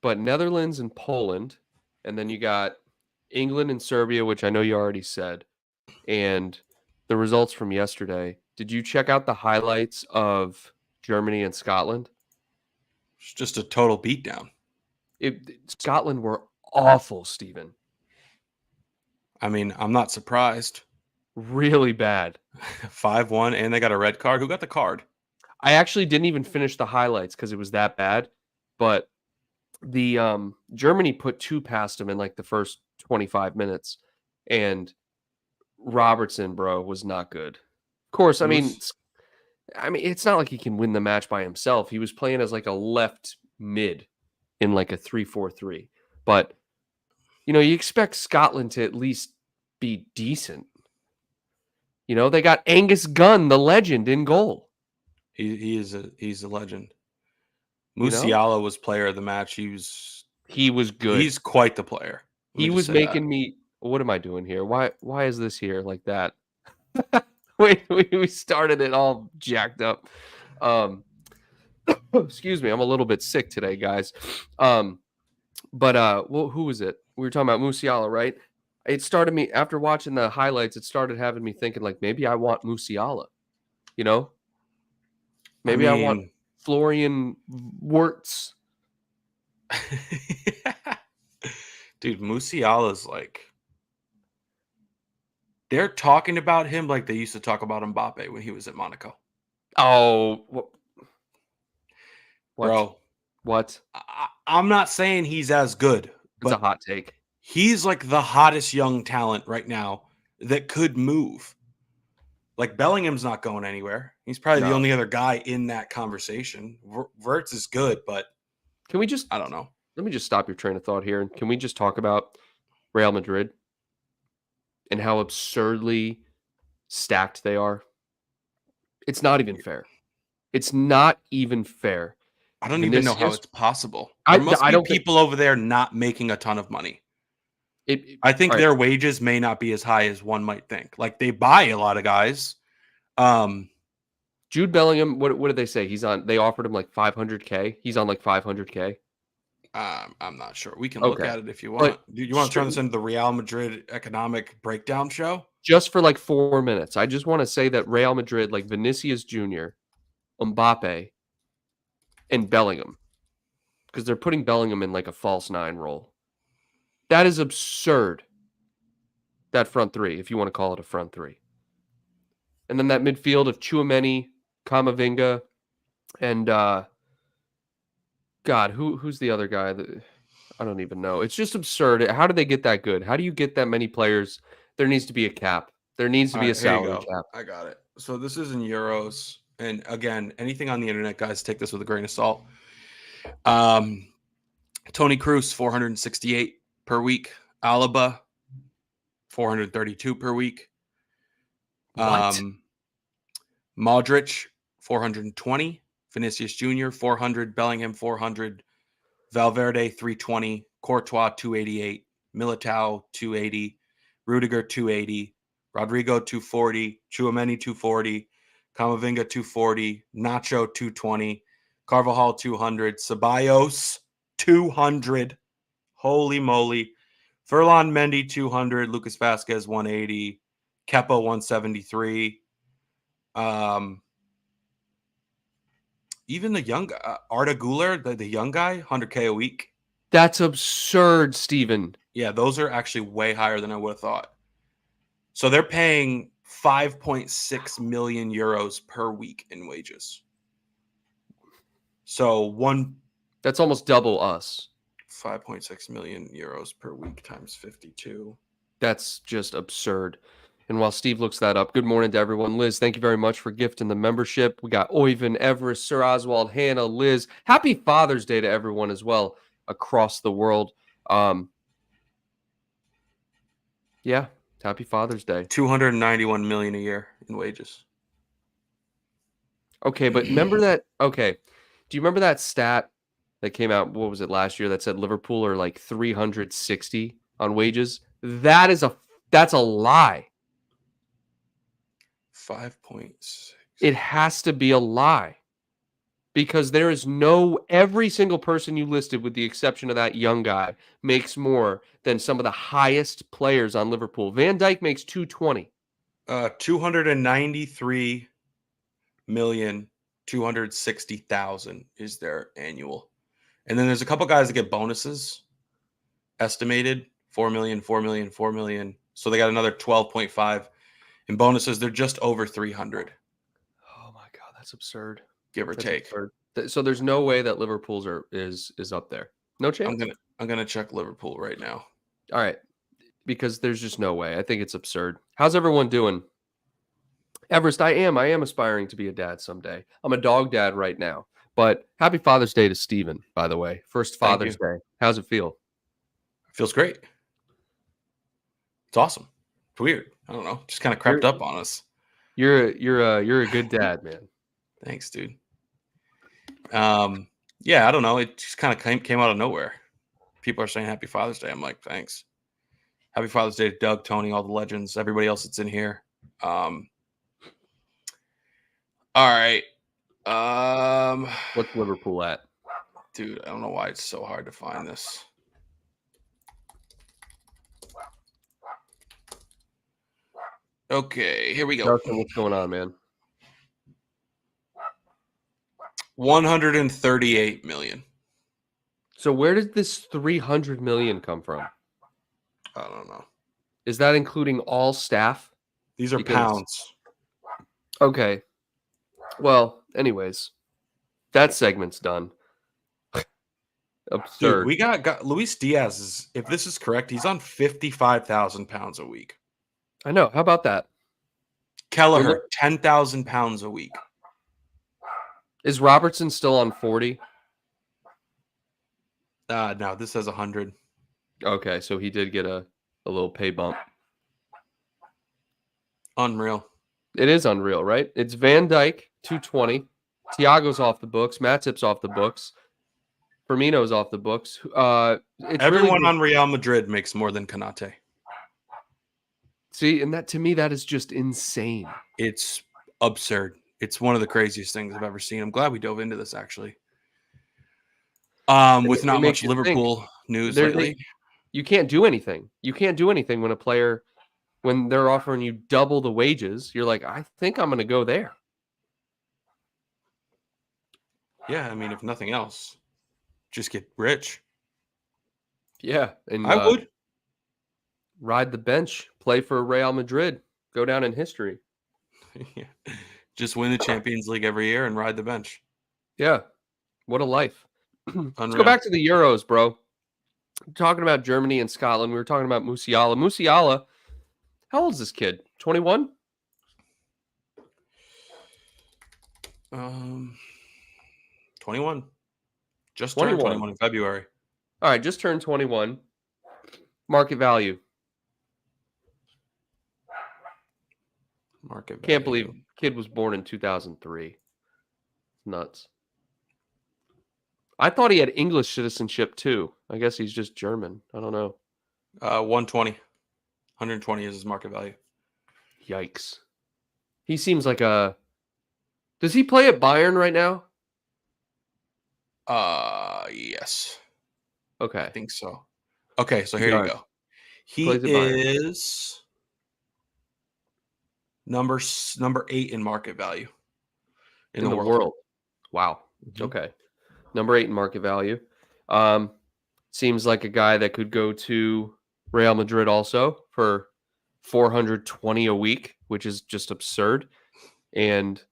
but Netherlands and Poland, and then you got England and Serbia, which I know you already said, and the results from yesterday. Did you check out the highlights of Germany and Scotland? It's just a total beatdown. Scotland were awful, Stephen. I mean, I'm not surprised. Really bad. 5-1, and they got a red card. Who got the card? I actually didn't even finish the highlights because it was that bad. But the Germany put two past them in like the first 25 minutes, and Robertson, bro, was not good. Of course, I mean, it's not like he can win the match by himself. He was playing as like a left mid in like a 3-4-3. But you expect Scotland to at least be decent. They got Angus Gunn, the legend, in goal. He's a legend. Musiala was player of the match. He was good. He's quite the player. He was making me. What am I doing here? Why is this here like that? Wait, we started it all jacked up. Excuse me, I'm a little bit sick today, guys. But who was it? We were talking about Musiala, right? It started me after watching the highlights. It started having me thinking like maybe I want Musiala. Maybe I want Florian Wirtz. Dude, Musiala's like, they're talking about him like they used to talk about Mbappe when he was at Monaco. Oh, what? Bro, what? I'm not saying he's as good. It's a hot take. He's like the hottest young talent right now that could move. Like Bellingham's not going anywhere. He's probably the only other guy in that conversation. Wirtz is good, but can we just? I don't know. Let me just stop your train of thought here, and can we just talk about Real Madrid and how absurdly stacked they are? It's not even fair. It's not even fair. I don't even know how it's possible. There must be people over there not making a ton of money. I think their wages may not be as high as one might think. Like they buy a lot of guys. Jude Bellingham, what did they say? They offered him like $500K. He's on like $500K. I'm not sure. We can look at it if you want. Do you want to turn this into the Real Madrid economic breakdown show? Just for like 4 minutes. I just want to say that Real Madrid, like Vinicius Jr., Mbappe, and Bellingham, because they're putting Bellingham in like a false nine role. That is absurd. That front three, if you want to call it a front three. And then that midfield of Tchouaméni, Camavinga, and God, who's the other guy? I don't even know. It's just absurd. How do they get that good? How do you get that many players? There needs to be a cap. There needs to be a salary cap. I got it. So this is in euros. And again, anything on the internet, guys, take this with a grain of salt. Tony Kroos, 468 per week. Alaba, 432 per week. What? Modric, 420. Vinicius Jr., 400. Bellingham, 400. Valverde, 320. Courtois, 288. Militao, 280. Rudiger, 280. Rodrigo, 240. Tchouaméni, 240. Camavinga, 240. Nacho, 220. Carvajal, 200. Ceballos, 200. Holy moly. Ferland Mendy, 200. Lucas Vasquez, 180. Kepa, 173. Even the young Arda Güler, the young guy, 100K a week. That's absurd, Steven. Yeah, those are actually way higher than I would have thought. So they're paying 5.6 million euros per week in wages. So that's almost double us. 5.6 million euros per week times 52. That's just absurd. And while Steve looks that up, good morning to everyone. Liz, thank you very much for gifting the membership. We got Oyvind, Everest, Sir Oswald, Hannah, Liz. Happy Father's Day to everyone as well across the world. Yeah, happy Father's Day. 291 million a year in wages. Okay, but remember that? Okay, do you remember that stat that came out? What was it last year that said Liverpool are like 360 on wages? That's a lie. 5.6. It has to be a lie. because there is every single person you listed, with the exception of that young guy, makes more than some of the highest players on Liverpool. Van Dijk makes 220. 293,260,000 is their annual. And then there's a couple guys that get bonuses, estimated 4 million, 4 million, 4 million. So they got another 12.5 in bonuses. They're just over 300. Oh my God, that's absurd. Give or take. Absurd. So there's no way that Liverpool's is up there. No chance. I'm gonna check Liverpool right now. All right, because there's just no way. I think it's absurd. How's everyone doing? Everest, I am aspiring to be a dad someday. I'm a dog dad right now. But happy Father's Day to Steven, by the way. First Father's Day. How's it feel? It feels great. It's awesome. It's weird. I don't know. Just kind of crept up on us. You're a good dad, man. Thanks, dude. Yeah, I don't know. It just kind of came out of nowhere. People are saying Happy Father's Day. I'm like, thanks. Happy Father's Day to Doug, Tony, all the legends, everybody else that's in here. All right. What's Liverpool at? Dude, I don't know why it's so hard to find this. Okay, here we go. What's going on, man? 138 million. So where did this 300 million come from? I don't know. Is that including all staff? These are pounds. Okay. Well, anyways, that segment's done. Absurd. Dude, we got Luis Diaz. If this is correct, he's on 55,000 pounds a week. I know. How about that? Kelleher, 10,000 pounds a week. Is Robertson still on 40? No, this says 100. Okay, so he did get a little pay bump. Unreal. It is unreal, right? It's Van Dijk, 220. Thiago's off the books. Matip's off the books. Firmino's off the books. Everyone on Real Madrid makes more than Konate. See, and that, to me, that is just insane. It's absurd. It's one of the craziest things I've ever seen. I'm glad we dove into this, actually. With not much Liverpool news lately. You can't do anything. You can't do anything when they're offering you double the wages. You're like, I think I'm going to go there. Yeah, I mean, if nothing else, just get rich. Yeah, and I would ride the bench, play for Real Madrid, go down in history. Yeah. Just win the Champions League every year and ride the bench. Yeah, what a life. Let's go back to the Euros, bro. Talking about Germany and Scotland, we were talking about Musiala. Musiala, how old is this kid? 21? 21. Just turned 21 in February. All right, just turned 21. Market value. Can't believe kid was born in 2003. Nuts. I thought he had English citizenship too. I guess he's just German. I don't know. 120. 120 is his market value. Yikes. He seems like a... Does he play at Bayern right now? Yes. Okay. I think so. Okay, so here you go. He is number 8 in market value in the world. Wow. Mm-hmm. Okay. Number 8 in market value. Seems like a guy that could go to Real Madrid also for 420 a week, which is just absurd. And,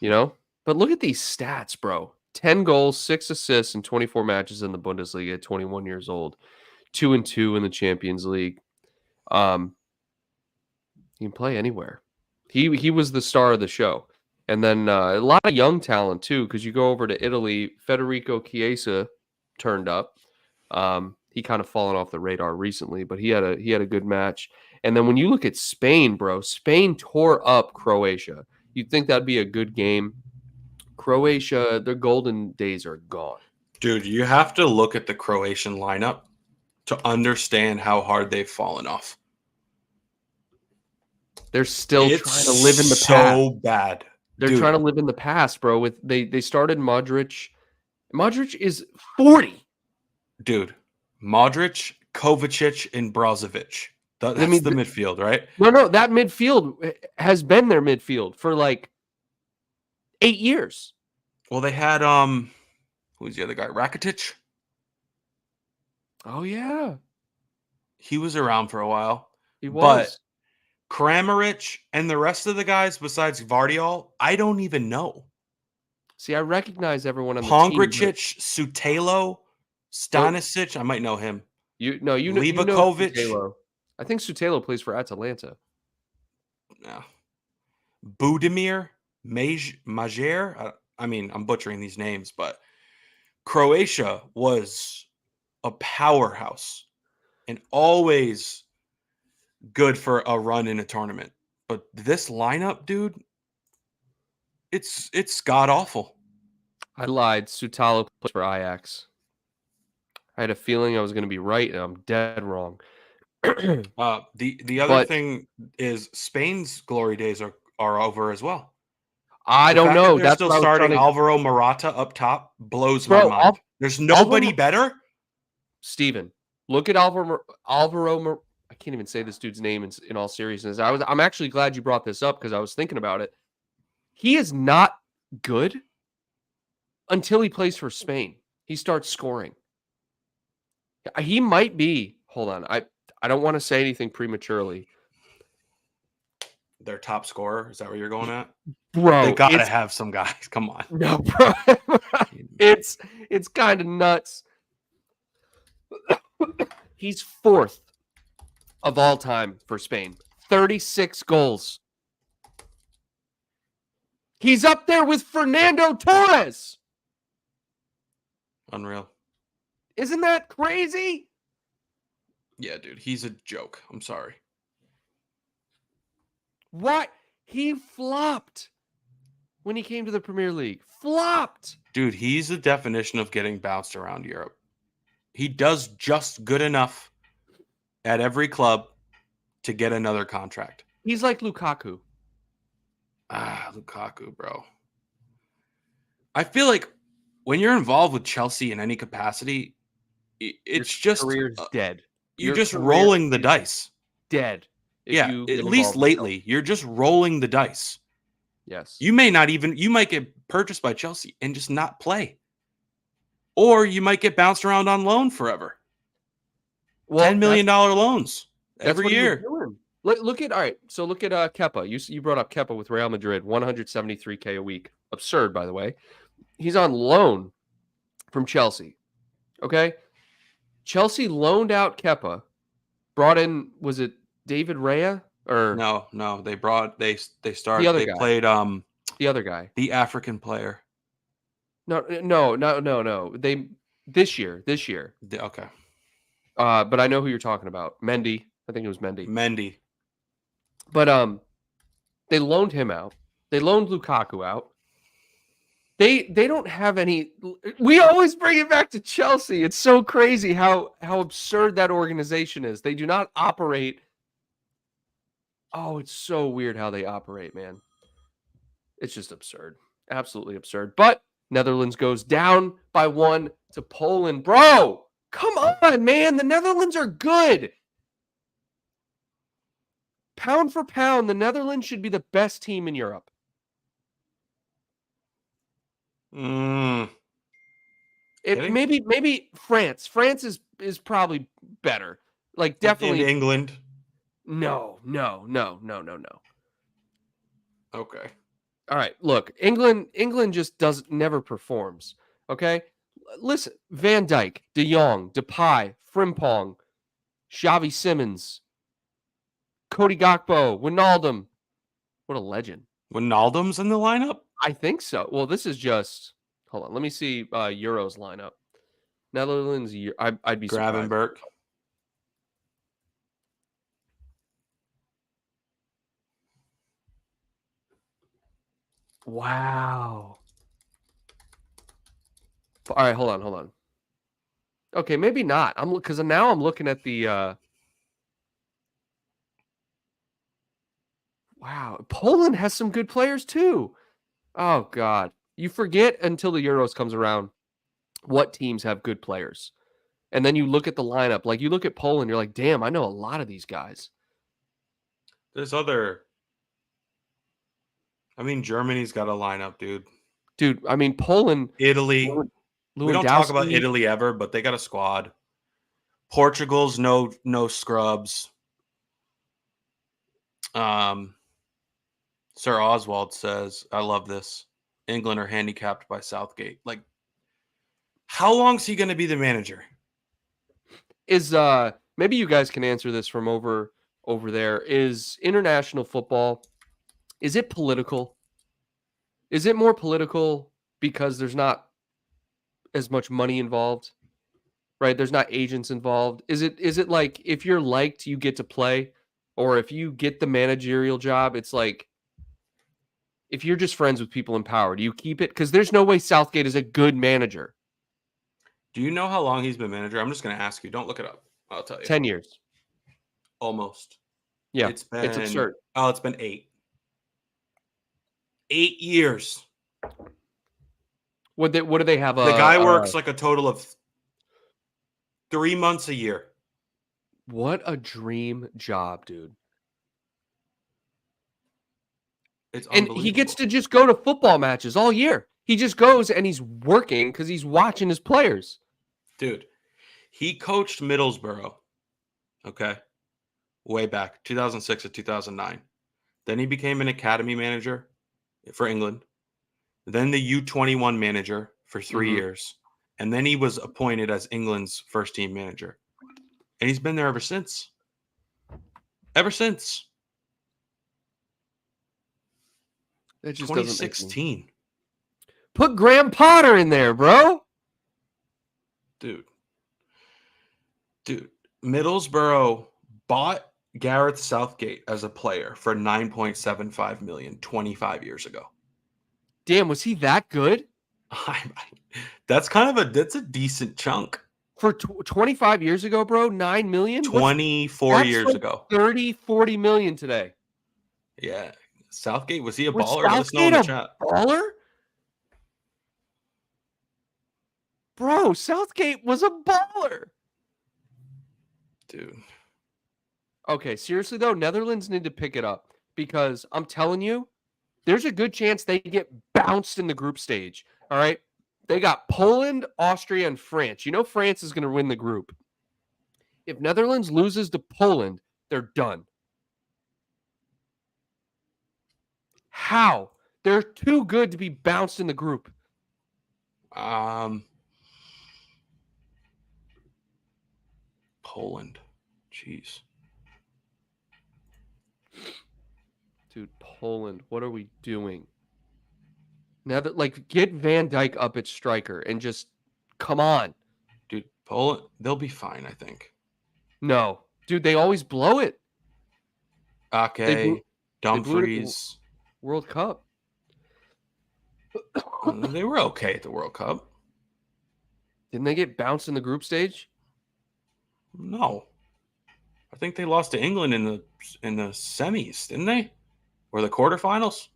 but look at these stats, bro. 10 goals, 6 assists in 24 matches in the Bundesliga at 21 years old. 2-2 in the Champions League. He can play anywhere. He was the star of the show. And then a lot of young talent, too, because you go over to Italy, Federico Chiesa turned up. He kind of fallen off the radar recently, but he had a good match. And then when you look at Spain, bro, Spain tore up Croatia. You'd think that'd be a good game. Croatia, their golden days are gone. Dude, you have to look at the Croatian lineup to understand how hard they've fallen off. They're still trying to live in the past. So bad. They're Dude, trying to live in the past, bro. With they started Modric. Modric is 40. dude, Modric, Kovacic, and Brozovic. I That's mean, the midfield, right? no, that midfield has been their midfield for like 8 years. Well, they had who's the other guy? Rakitic. Oh yeah, He was around for a while, he but was. Kramaric and the rest of the guys besides Vardiol, I don't even know. See, I recognize everyone on the team. But Pongracic, Sutalo, don't Stanisic, I might know him. you? No, you know Livakovic, Sutalo. I think Sutalo plays for Atalanta. no. Budimir, Majer. I mean, I'm butchering these names, but Croatia was a powerhouse and always good for a run in a tournament. But this lineup, dude, it's god awful. I lied. Sutalo plays for Ajax. I had a feeling I was going to be right, and I'm dead wrong. The other But thing is Spain's glory days are over as well. I The don't fact that know. they're That's still what I was trying starting to. Alvaro Morata up top blows my Bro, mind. There's nobody better. Steven, look at Alvaro. I can't even say this dude's name in all seriousness. I'm actually glad you brought this up because I was thinking about it. He is not good until he plays for Spain. He starts scoring. He might be. Hold on. I don't want to say anything prematurely. Their top scorer. Is that where you're going at? Bro, They gotta have some guys. Come on. no, bro. it's kind of nuts. He's fourth of all time for Spain. 36 goals. He's up there with Fernando Torres. Unreal. Isn't that crazy? Yeah, dude. He's a joke. I'm sorry. What? He flopped when he came to the Premier League. Flopped. Dude, he's the definition of getting bounced around Europe. He does just good enough at every club to get another contract. He's like Lukaku. Lukaku, bro. I feel like when you're involved with Chelsea in any capacity, it's just career's dead. You're Your just career rolling the is dice. Dead. Yeah, at least lately, you're just rolling the dice. Yes. You might get purchased by Chelsea and just not play. Or you might get bounced around on loan forever. $10 million loans every year. Look at all right. So look at Kepa. You brought up Kepa with Real Madrid, 173K a week. Absurd, by the way. He's on loan from Chelsea. Okay, Chelsea loaned out Kepa, brought in, was it David Raya or No, they started the other they guy. played The other guy. the African player. No. They this year. Okay. But I know who you're talking about. Mendy. I think it was Mendy. But they loaned him out. They loaned Lukaku out. They don't have any. We always bring it back to Chelsea. It's so crazy how absurd that organization is. They do not operate. Oh, it's so weird how they operate, man. It's just absurd. Absolutely absurd. But Netherlands goes down by 1 to Poland. Bro, come on, man. The Netherlands are good. Pound for pound, the Netherlands should be the best team in Europe. Maybe France. France is probably better. Like definitely in England. No. Okay. All right, look, England just never performs. Okay, listen, Van Dijk, De Jong, Depay, Frimpong, Xavi Simons, Cody Gakpo, Wijnaldum. What a legend! Wijnaldum's in the lineup? I think so. Well, this is just. Hold on, let me see Euros lineup. Netherlands. I'd be surprised. Gravenberch. Wow. All right, hold on. Okay, maybe not. Because now I'm looking at the. Wow, Poland has some good players too. Oh God. You forget until the Euros comes around what teams have good players. And then you look at the lineup. Like you look at Poland, you're like, damn, I know a lot of these guys. There's other. I mean, Germany's got a lineup, dude. Dude, I mean Poland, Italy. We don't talk about Lewandowski. Italy ever, but they got a squad. Portugal's no scrubs. Sir Oswald says, I love this. England are handicapped by Southgate. Like, how long's he going to be the manager? Is maybe you guys can answer this from over there. Is international football, is it political? Is it more political because there's not as much money involved? Right? There's not agents involved. Is it like if you're liked, you get to play? Or if you get the managerial job, it's like if you're just friends with people in power, do you keep it? Because there's no way Southgate is a good manager. Do you know how long he's been manager? I'm just going to ask you. Don't look it up. I'll tell you. 10 years. Almost. Yeah. It's absurd. Oh, it's been 8. 8 years. What do they have? The guy works like a total of 3 months a year. What a dream job, dude. It's And he gets to just go to football matches all year. He just goes and he's working because he's watching his players. Dude, he coached Middlesbrough, okay, way back, 2006 to 2009. Then he became an academy manager for England. Then the U21 manager for 3 years. And then he was appointed as England's first team manager. And he's been there ever since. Ever since. That just 2016. Put Graham Potter in there, bro. Dude, Middlesbrough bought Gareth Southgate as a player for $9.75 million 25 years ago. Damn, was he that good? That's a decent chunk. For 25 years ago, bro, 9 million? 24 years like ago. 30, 40 million today. Yeah. Southgate, was he a Was baller? Let us know in the chat. Baller? Bro, Southgate was a baller. Dude. Okay, seriously though, Netherlands need to pick it up because I'm telling you, there's a good chance they get bounced in the group stage. All right. They got Poland, Austria, and France. You know France is going to win the group. If Netherlands loses to Poland, they're done. How? They're too good to be bounced in the group. Poland. Jeez. Dude, Poland, what are we doing? Now that, like, get Van Dijk up at striker and just come on. Dude, Poland, they'll be fine, I think. No. Dude, they always blow it. Okay. Dumfries. World Cup. They were okay at the World Cup. Didn't they get bounced in the group stage? No. I think they lost to England in the semis, didn't they? Or the quarterfinals?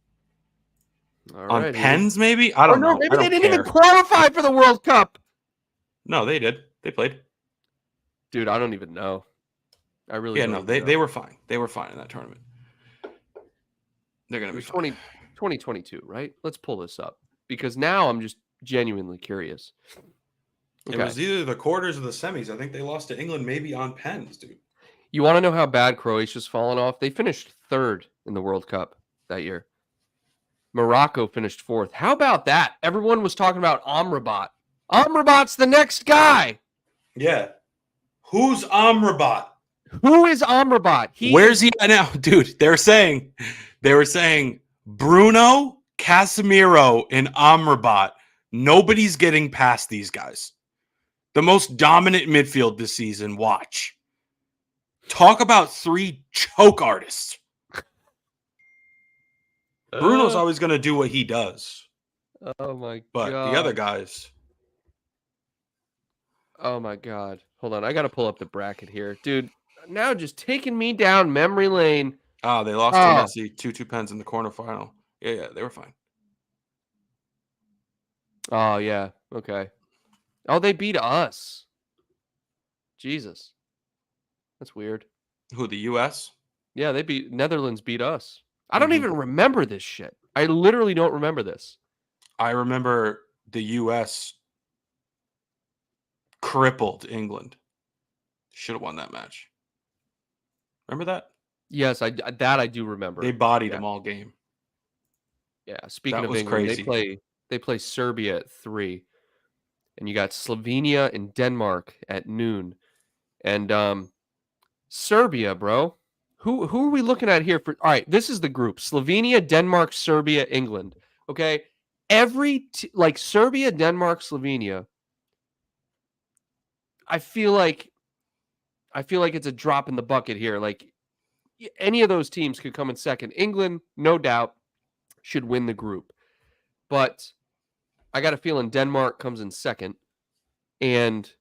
All on right, pens, maybe? I don't know. Maybe they didn't even qualify for the World Cup. No, they did. They played. Dude, I don't even know. I really don't know. They were fine. They were fine in that tournament. They're going to be 2022, right? Let's pull this up because now I'm just genuinely curious. Okay. It was either the quarters or the semis. I think they lost to England maybe on pens, dude. You want to know how bad Croatia's fallen off? They finished 3rd in the World Cup that year. Morocco finished 4th. How about that? Everyone was talking about Amrabat. Amrabat's the next guy. Yeah. Who's Amrabat? Who is Amrabat? Where's he at now? Dude, they were saying Bruno, Casemiro, and Amrabat. Nobody's getting past these guys. The most dominant midfield this season. Watch. Talk about 3 choke artists. Bruno's always going to do what he does. Oh, my God. But the other guys. Oh, my God. Hold on. I got to pull up the bracket here. Dude, now just taking me down memory lane. Oh, they lost to Messi 2-2 pens in the quarterfinal. Yeah, they were fine. Oh yeah. Okay. Oh, they beat us. Jesus. That's weird. Who, the U.S.? Yeah, Netherlands beat us. I don't Hmm. even remember this shit. I literally don't remember this. I remember the U.S. crippled England. Should have won that match. Remember that? Yes, I do They remember. bodied Yeah. them all game. Yeah. Speaking That of was England, crazy. they play Serbia at 3, and you got Slovenia and Denmark at noon. And Serbia, bro. Who are we looking at here for? All right, this is the group: Slovenia, Denmark, Serbia, England. Okay, like Serbia, Denmark, Slovenia. I feel like it's a drop in the bucket here. Like any of those teams could come in second. England, no doubt, should win the group, but I got a feeling Denmark comes in second, and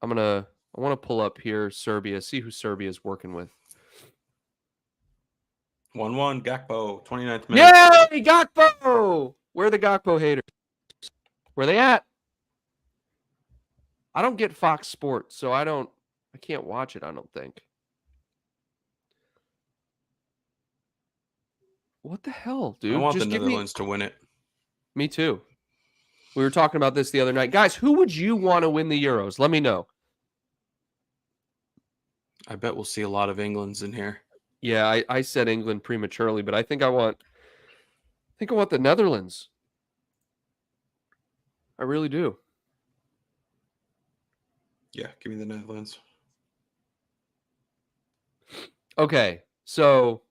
I want to pull up here Serbia, see who Serbia is working with. 1-1, Gakpo, 29th minute. Yay, Gakpo! Where are the Gakpo haters? Where they at? I don't get Fox Sports, so I can't watch it, I don't think. What the hell, I dude? want the Just give me. Netherlands to win it. Me too. We were talking about this the other night. Guys, who would you want to win the Euros? Let me know. I bet we'll see a lot of England's in here. Yeah, I said England prematurely, but I think I want the Netherlands. I really do. Yeah, give me the Netherlands. Okay, so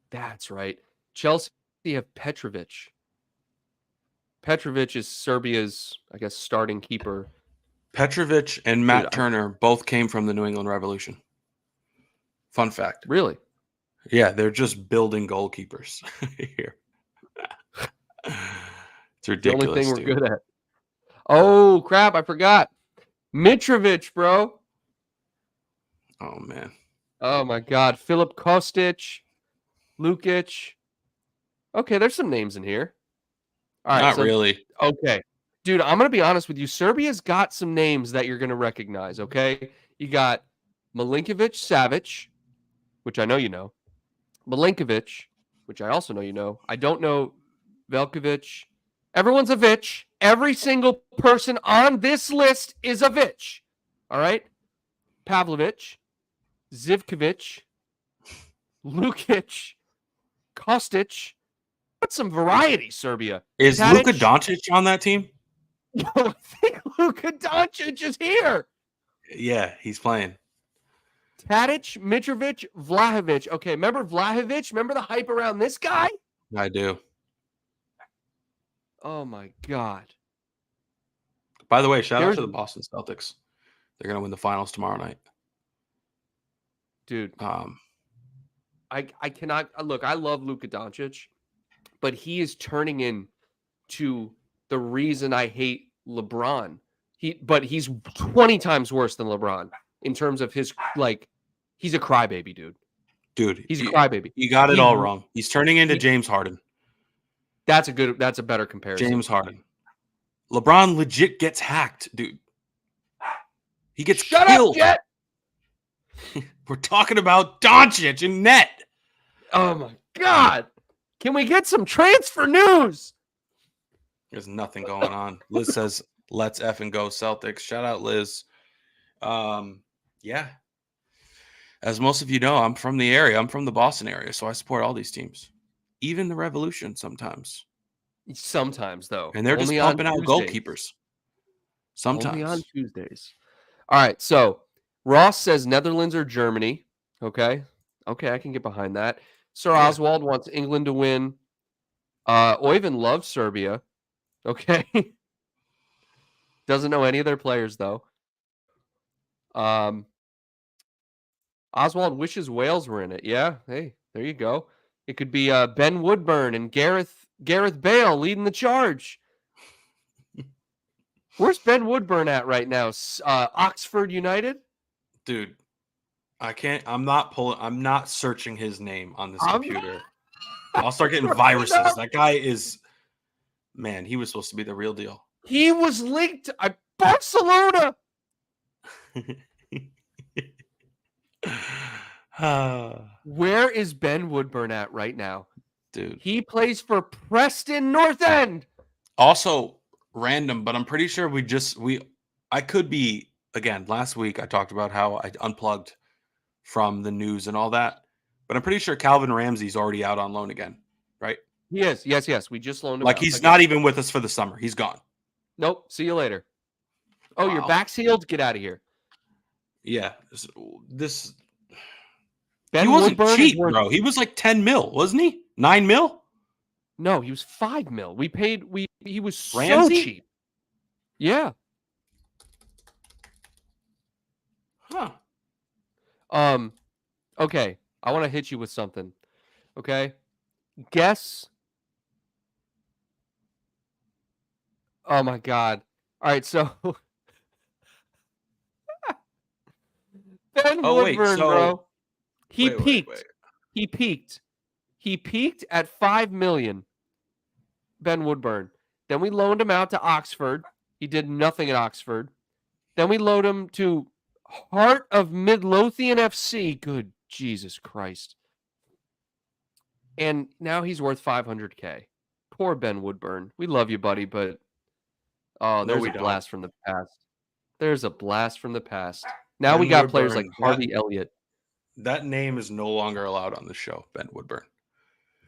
that's right. Chelsea have Petrovic. Petrovic is Serbia's, I guess, starting keeper. Petrovic and Matt Dude, Turner both came from the New England Revolution. Fun fact. Really? Yeah, they're just building goalkeepers here. It's The only thing ridiculous, we're dude. good at. Oh, crap, I forgot. Mitrovic, bro. Oh, man. Oh, my God. Filip Kostic, Lukic. Okay, there's some names in here. All right, Not so really. okay. Dude, I'm going to be honest with you. Serbia's got some names that you're going to recognize, okay? You got Milinkovic Savic, which I know you know. Milinkovic, which I also know you know. I don't know Velkovic. Everyone's a Vic. Every single person on this list is a Vic. All right? Pavlovic, Zivkovic, Lukic, Kostic. That's some variety, Serbia. Is Tadic. Luka Doncic on that team? Yo, I think Luka Doncic is here. Yeah, he's playing. Tadic, Mitrovic, Vlahovic. Okay, remember Vlahovic? Remember the hype around this guy? I do. Oh, my God. By the way, shout out to the Boston Celtics. They're going to win the finals tomorrow night. Dude, I cannot look. I love Luka Doncic, but he is turning into the reason I hate LeBron. But he's 20 times worse than LeBron in terms of his he's a crybaby, dude. Dude, He's a crybaby. You got it all wrong. He's turning into James Harden. That's a better comparison. James Harden. LeBron legit gets hacked, dude. He gets killed. Shut up, Jet! We're talking about Doncic and net. Oh my God. Can we get some transfer news? There's nothing going on. Liz says, let's effing go Celtics. Shout out, Liz. Yeah. As most of you know, I'm from the area. I'm from the Boston area, so I support all these teams. Even the Revolution sometimes. Sometimes, though. And they're just pumping out goalkeepers. Sometimes. Only on Tuesdays. All right, so Ross says Netherlands or Germany. Okay, I can get behind that. Sir Oswald wants England to win. Oyvind loves Serbia. Okay. Doesn't know any of their players, though. Oswald wishes Wales were in it. Yeah, hey, there you go. It could be Ben Woodburn and Gareth Bale leading the charge. Where's Ben Woodburn at right now? Oxford United? Dude, I'm not searching his name on this computer. I'll start getting viruses. That guy is Man, he was supposed to be the real deal. He was linked at Barcelona. Where is Ben Woodburn at right now? Dude. He plays for Preston North End. Also random, but I'm pretty sure I could be, again, last week I talked about how I unplugged from the news and all that, but I'm pretty sure Calvin Ramsey's already out on loan again, right? He is. Yes. We just loaned him Like out he's again. not even with us for the summer. He's gone. Nope. See you later. Oh, Wow. your back's healed? Get out of here. Yeah. Ben he wasn't Woodburn cheap, bro. He was like 10 mil, wasn't he? 9 mil? No, he was 5 mil. He was Ramsey? so cheap. Yeah. Huh. Okay. I want to hit you with something. Okay. Guess. Oh my God. All right. So Ben Woodburn, bro. He peaked. He peaked at 5 million. Ben Woodburn. Then we loaned him out to Oxford. He did nothing at Oxford. Then we loaned him to Heart of Midlothian FC. Good Jesus Christ. And now he's worth 500K. Poor Ben Woodburn. We love you, buddy, but there's a blast from the past. There's a blast from the past. Now we got players like Harvey Elliott. That name is no longer allowed on the show, Ben Woodburn.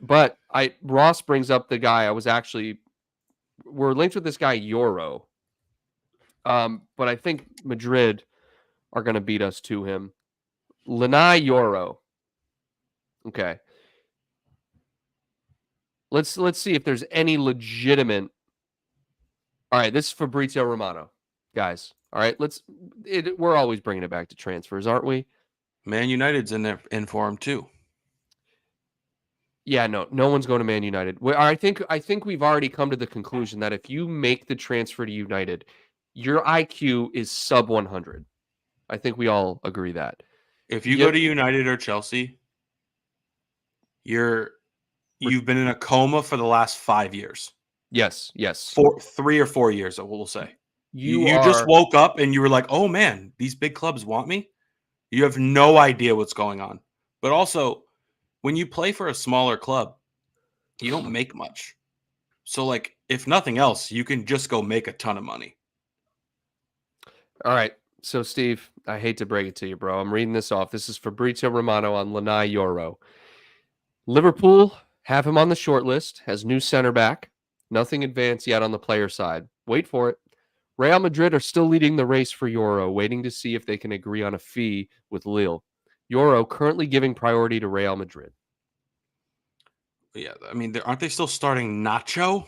But Ross brings up the guy we're linked with this guy Euro. But I think Madrid are going to beat us to him. Lanai Euro. Okay. Let's see if there's any legitimate. All right, this is Fabrizio Romano, guys. All right, we're always bringing it back to transfers, aren't we? Man United's in for him too. Yeah, no one's going to Man United. I think we've already come to the conclusion that if you make the transfer to United, your IQ is sub 100. I think we all agree that. If you go to United or Chelsea, you've been in a coma for the last 5 years. Yes. 3 or 4 years, we'll say. You are, just woke up and you were like, oh man, these big clubs want me. You have no idea what's going on. But also, when you play for a smaller club, you don't make much. So, like, if nothing else, you can just go make a ton of money. All right. So, Steve, I hate to break it to you, bro. I'm reading this off. This is Fabrizio Romano on Lanai Euro. Liverpool have him on the short list as new center back. Nothing advanced yet on the player side. Wait for it. Real Madrid are still leading the race for Euro, waiting to see if they can agree on a fee with Lille. Euro currently giving priority to Real Madrid. Yeah, I mean, aren't they still starting Nacho?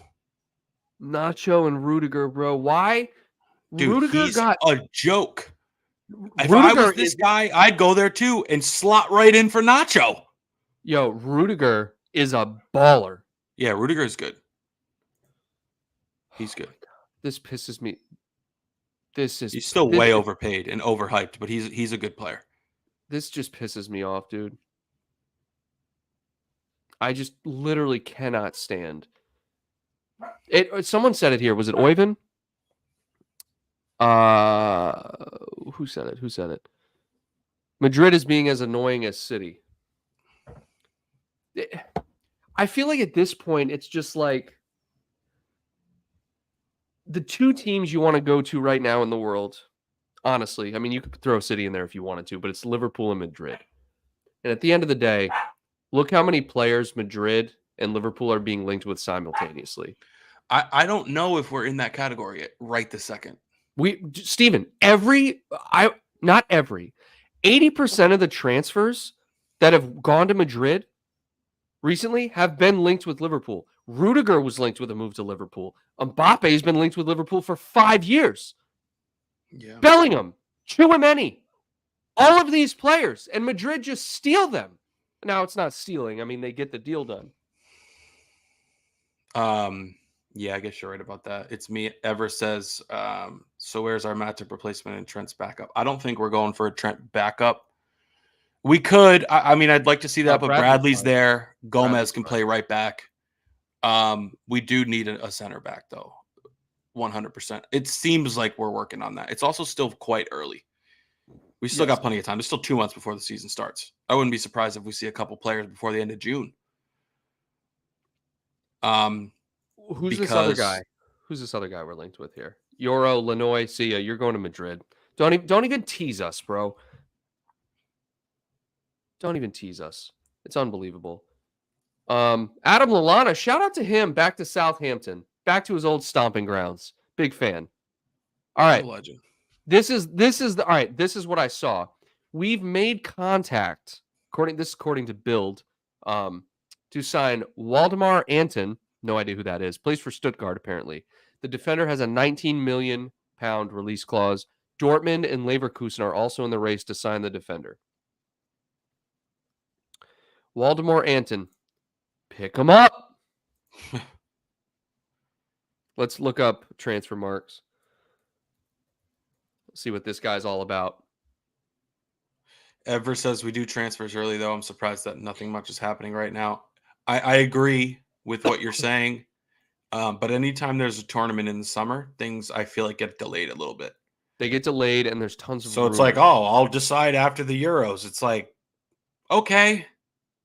Nacho and Rudiger, bro. Why? Dude, Rudiger he's a joke. If I was this guy, I'd go there too and slot right in for Nacho. Yo, Rudiger is a baller. Yeah, Rudiger is good. He's good. This pisses me. He's still way overpaid and overhyped, but he's a good player. This just pisses me off, dude. I just literally cannot stand it. Someone said it here. Was it Oyvind? Who said it? Madrid is being as annoying as City. I feel like at this point, it's just like the two teams you want to go to right now in the world. Honestly, I mean, you could throw City in there if you wanted to, but it's Liverpool and Madrid. And at the end of the day, look how many players Madrid and Liverpool are being linked with simultaneously. I don't know if we're in that category right this second. Steven, 80% of the transfers that have gone to Madrid recently have been linked with Liverpool. Rudiger was linked with a move to Liverpool. Mbappe has been linked with Liverpool for 5 years. Yeah. Bellingham, Chouameni, all of these players, and Madrid just steal them. Now, it's not stealing. I mean, they get the deal done. Yeah, I guess you're right about that. It's me. Ever says, so where's our Matip replacement and Trent's backup? I don't think we're going for a Trent backup. We could. I mean, I'd like to see that, but Bradley's there. Gomez can play right back. We do need a center back, though. 100%. It seems like we're working on that. It's also still quite early. We still Yes. got plenty of time. There's still 2 months before the season starts. I wouldn't be surprised if we see a couple players before the end of June. Who's this other guy? Because Who's this other guy we're linked with here? Yoro, Lanoy, see ya. You're going to Madrid. Don't even tease us, bro. Don't even tease us. It's unbelievable. Adam Lallana, shout out to him. Back to Southampton. Back to his old stomping grounds. Big fan. All right. legend. This is all right. This is what I saw. We've made contact, according to Build, to sign Waldemar Anton. No idea who that is. Plays for Stuttgart, apparently. The defender has a 19 million pound release clause. Dortmund and Leverkusen are also in the race to sign the defender. Waldemar Anton, pick him up. Let's look up transfer marks. See what this guy's all about. Ever says we do transfers early, though. I'm surprised that nothing much is happening right now. I agree with what you're saying. But anytime there's a tournament in the summer, things I feel like get delayed a little bit. They get delayed, and there's tons of So it's like, oh, I'll decide after the Euros. It's like, okay,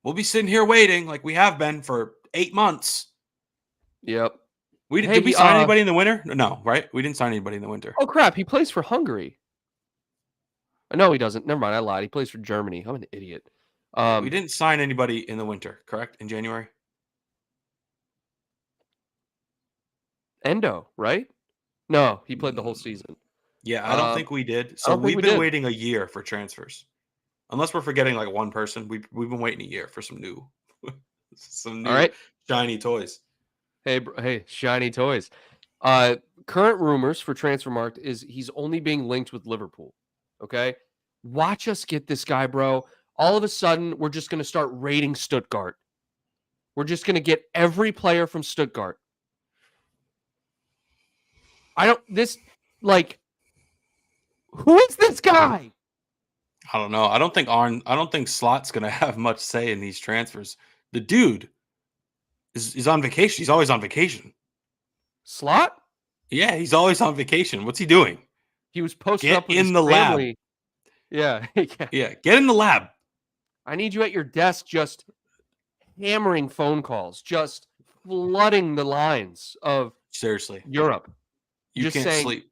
we'll be sitting here waiting like we have been for 8 months. Yep. Did we sign anybody in the winter? No, right? We didn't sign anybody in the winter. Oh, crap. He plays for Hungary. No, he doesn't. Never mind. I lied. He plays for Germany. I'm an idiot. We didn't sign anybody in the winter, correct? In January? Endo, right? No, he played the whole season. Yeah, I don't think we did. So we've been waiting a year for transfers. Unless we're forgetting like one person. We've been waiting a year for some new All right. shiny toys. Hey, shiny toys. Current rumors for Transfermarkt is he's only being linked with Liverpool. Okay? Watch us get this guy, bro. All of a sudden, we're just going to start raiding Stuttgart. We're just going to get every player from Stuttgart. Who is this guy? I don't know. I don't think Slot's going to have much say in these transfers. The dude is on vacation. He's always on vacation. Slot? Yeah, he's always on vacation. What's he doing? He was posted up with his the family. lab. Yeah. Yeah, get in the lab. I need you at your desk just hammering phone calls, just flooding the lines of seriously Europe. You just can't saying, sleep.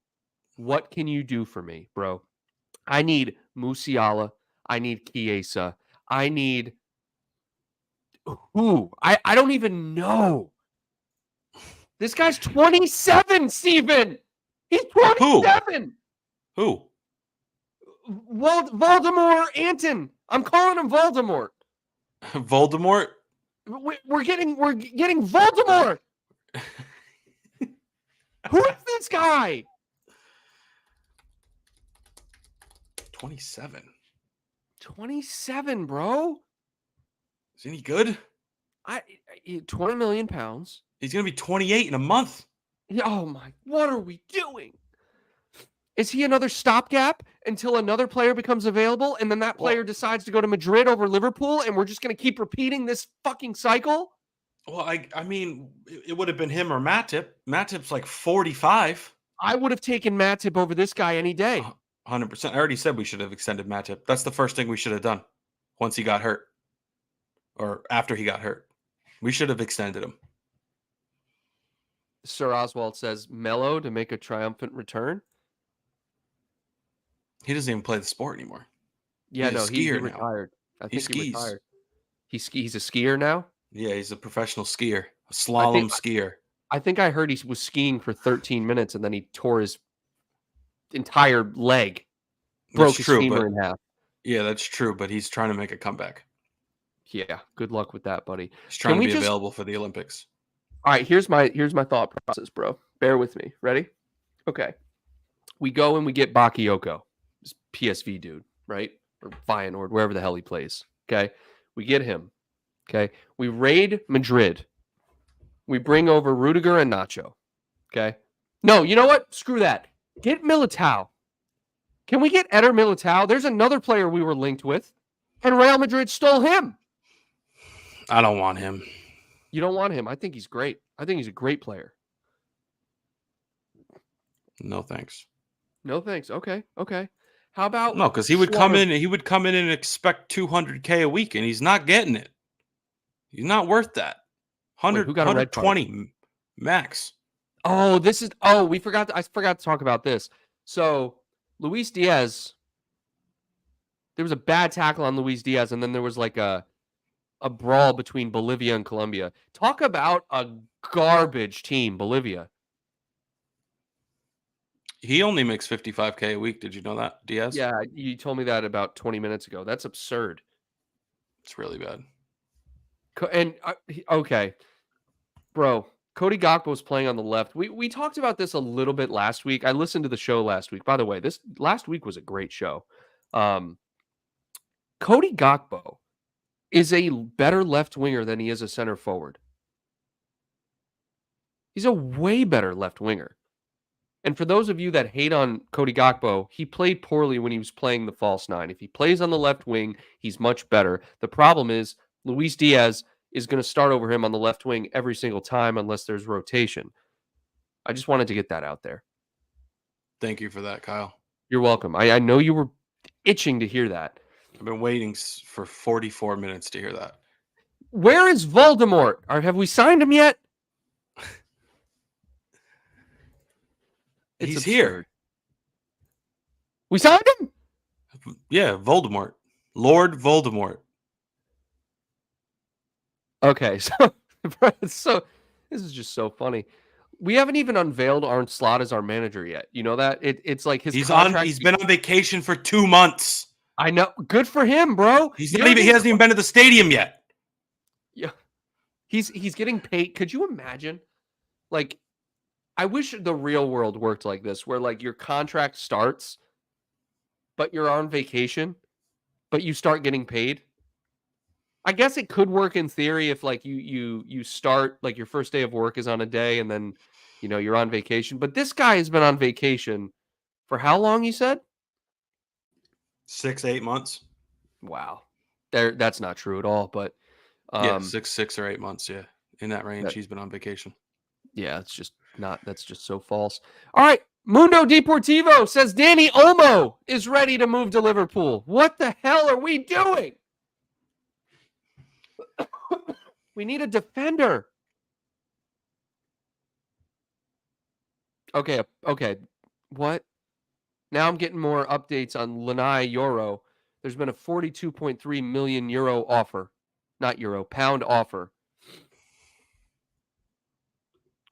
What can you do for me, bro? I need Musiala. I need Chiesa. I need who? I don't even know. This guy's 27, Steven. He's 27. Who? Voldemort Anton. I'm calling him Voldemort. Voldemort? We're getting Voldemort. Who is this guy? 27. 27, bro. Is he good? 20 million pounds. He's going to be 28 in a month. Oh my, what are we doing? Is he another stopgap until another player becomes available and then that player decides to go to Madrid over Liverpool and we're just going to keep repeating this fucking cycle? Well, I mean, it would have been him or Matip. Matip's like 45. I would have taken Matip over this guy any day. 100%. I already said we should have extended Matip. That's the first thing we should have done once he got hurt or after he got hurt. We should have extended him. Sir Oswald says Mello to make a triumphant return. He doesn't even play the sport anymore. Yeah, he retired. I think he retired. He's a skier now? Yeah, he's a professional skier, a slalom skier. I think I heard he was skiing for 13 minutes and then he tore his entire leg. Broke his femur in half. Yeah, that's true, but he's trying to make a comeback. Yeah, good luck with that, buddy. He's trying to be available for the Olympics. All right, here's my thought process, bro. Bear with me. Ready? Okay. We go and we get Bakayoko, this PSV dude, right? Or Feyenoord, wherever the hell he plays. Okay. We get him. Okay. We raid Madrid. We bring over Rudiger and Nacho. Okay. No, you know what? Screw that. Get Militao. Can we get Eder Militao? There's another player we were linked with, and Real Madrid stole him. I don't want him. You don't want him. I think he's great. I think he's a great player. No thanks. No thanks. Okay. How about No, because he would come in and expect 200K a week, and he's not getting it. He's not worth that. Wait, 100, who got a red card? 120 max. Oh, I forgot to talk about this. So Luis Diaz, there was a bad tackle on Luis Diaz, and then there was like a brawl between Bolivia and Colombia. Talk about a garbage team, Bolivia. He only makes 55K a week. Did you know that, Diaz? Yeah, you told me that about 20 minutes ago. That's absurd. It's really bad. And okay, bro, Cody Gakpo was playing on the left. We talked about this a little bit last week. I listened to the show last week. By the way, this last week was a great show. Cody Gakpo is a better left winger than he is a center forward. He's a way better left winger. And for those of you that hate on Cody Gakpo, he played poorly when he was playing the false nine. If he plays on the left wing, he's much better. The problem is Luis Diaz is going to start over him on the left wing every single time unless there's rotation. I just wanted to get that out there. Thank you for that, Kyle. You're welcome. I know you were itching to hear that. I've been waiting for 44 minutes to hear that. Where is Voldemort? Or have we signed him yet? He's here. We signed him? Yeah, Voldemort. Lord Voldemort. Okay, so this is just so funny. We haven't even unveiled Arne Slot as our manager yet. You know that? It's like his contract. He's been on vacation for 2 months. I know. Good for him, bro. He hasn't even been to the stadium yet. Yeah. He's getting paid. Could you imagine? Like, I wish the real world worked like this, where like your contract starts, but you're on vacation, but you start getting paid. I guess it could work in theory if like you start like your first day of work is on a day and then you're on vacation. But this guy has been on vacation for how long, you said? 6-8 months. Wow. That's not true at all, but yeah, 6 or 8 months, yeah. In that range, he's been on vacation. Yeah, that's just so false. All right. Mundo Deportivo says Danny Olmo is ready to move to Liverpool. What the hell are we doing? We need a defender. Okay. What? Now I'm getting more updates on Lanai Yoro. There's been a 42.3 million euro offer. Not euro, pound offer.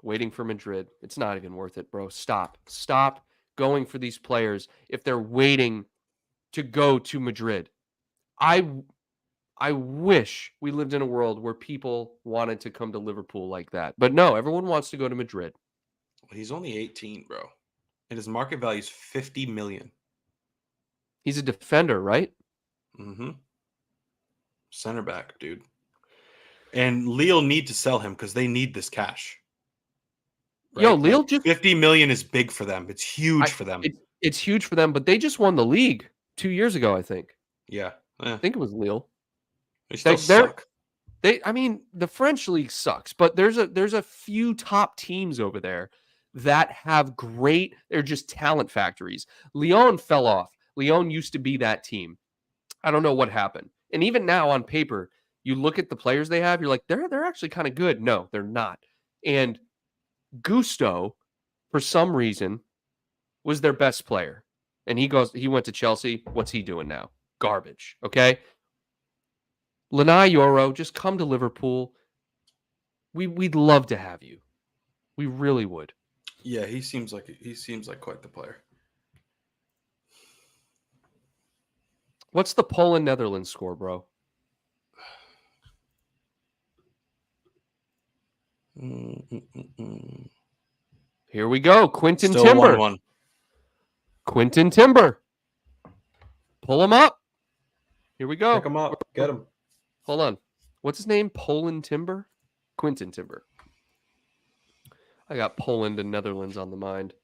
Waiting for Madrid. It's not even worth it, bro. Stop going for these players if they're waiting to go to Madrid. I wish we lived in a world where people wanted to come to Liverpool like that. But no, everyone wants to go to Madrid. Well, he's only 18, bro. And his market value is 50 million. He's a defender, right? Mm-hmm. Center back, dude. And Lille need to sell him because they need this cash. Right? Yo, Lille just 50 million is big for them. It's huge for them. It's huge for them, but they just won the league 2 years ago, I think. Yeah. I think it was Lille. They still suck. The French league sucks, but there's a few top teams over there that have they're just talent factories. Lyon fell off. Lyon used to be that team. I don't know what happened. And even now on paper, you look at the players they have, you're like, they're actually kind of good. No, they're not. And Gusto, for some reason, was their best player. And he went to Chelsea. What's he doing now? Garbage. Okay. Lanai Yoro, just come to Liverpool. We'd love to have you. We really would. Yeah, he seems like quite the player. What's the Poland-Netherlands score, bro? Here we go. Quinton Still Timber. 1-1. Quinton Timber. Pull him up. Here we go. Pick him up. Get him. Hold on. What's his name? Poland Timber? Quinton Timber. I got Poland and Netherlands on the mind.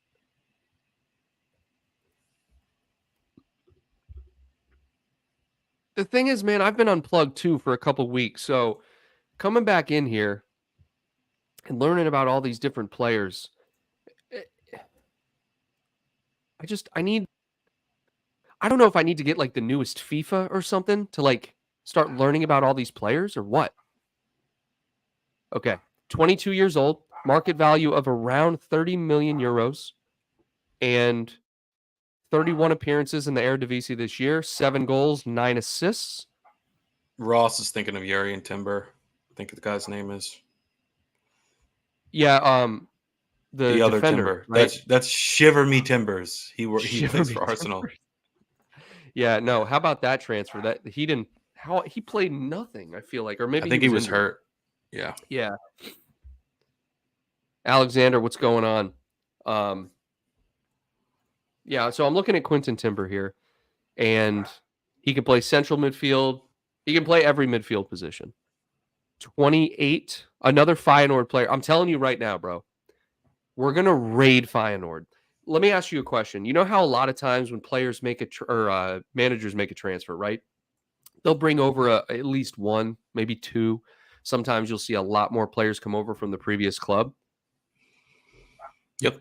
The thing is, man, I've been unplugged too for a couple weeks. So coming back in here, and learning about all these different players. I don't know if I need to get like the newest FIFA or something to like start learning about all these players or what. Okay. 22 years old, market value of around 30 million euros, and 31 appearances in the Eredivisie this year, 7 goals, 9 assists. Ross is thinking of Yuri and Timber. I think the guy's name is. Yeah, the other defender, Timber. right? That's Shiver Me Timbers. He Shiver plays me for Arsenal. timbers. Yeah, no. How about that transfer? That he played nothing, I feel like, or maybe I think he was injured. hurt. Yeah. Yeah. Alexander, what's going on? Yeah, so I'm looking at Quinton Timber here, and he can play central midfield. He can play every midfield position. 28, another Feyenoord player. I'm telling you right now, bro, we're going to raid Feyenoord. Let me ask you a question. You know how a lot of times when players make managers make a transfer, right? They'll bring over at least one, maybe two. Sometimes you'll see a lot more players come over from the previous club. Yep.